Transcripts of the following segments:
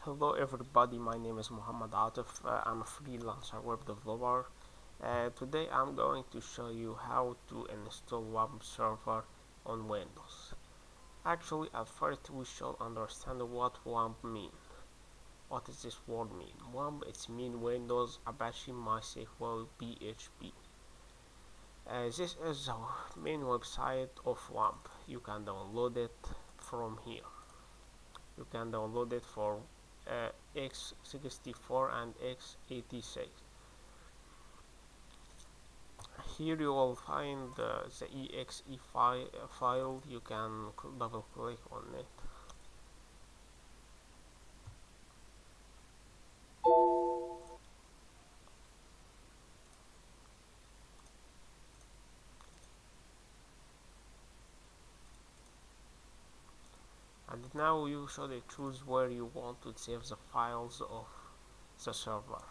Hello everybody, my name is Muhammad Atif. I'm a freelancer web developer. Today I'm going to show you how to install WAMP server on Windows. Actually, at first we should understand what WAMP mean. What does this word mean? WAMP it's mean Windows, Apache, Mysql, PHP. This is the main website of WAMP. You can download it from here. You can download it for x64 and x86. Here you will find the exe file. You can double click on it. And now you should choose where you want to save the files of the server.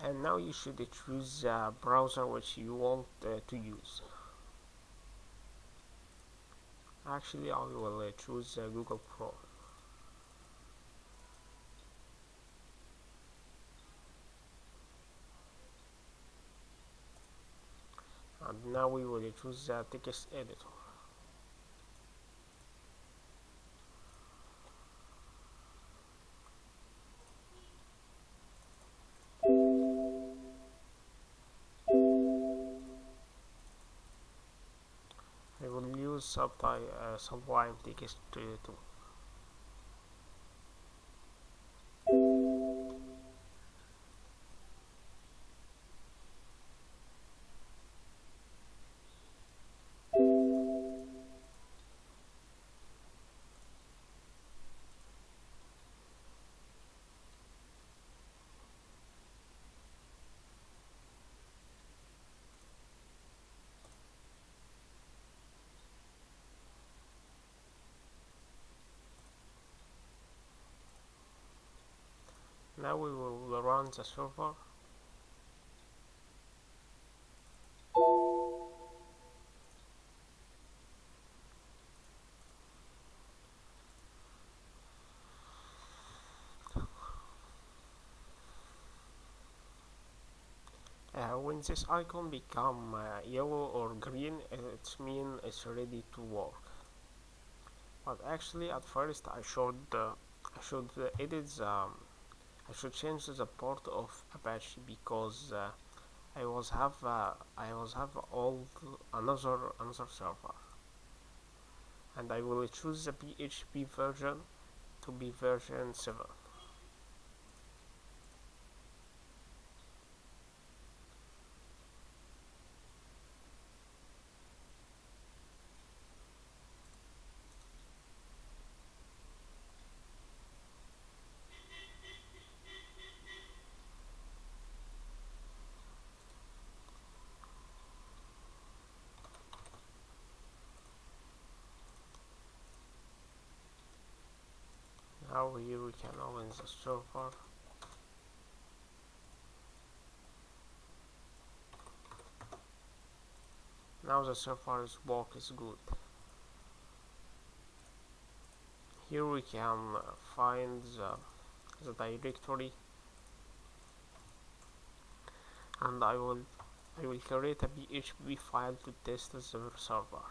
And now you should choose a browser which you want to use. Actually, I will choose Google Chrome. And now we will choose the text editor. I will use Sublime Text too. Now we will run the server. When this icon become yellow or green, it means it's ready to work. But actually, at first, I should edit the I should change the port of Apache because I was have all another server, and I will choose the PHP version to be version 7. Now here we can open the server. Now the server's work is good. Here we can find the directory, and I will create a PHP file to test the server.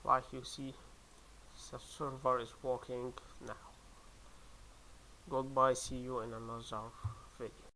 Like you see, the server is working now. Goodbye, see you in another video.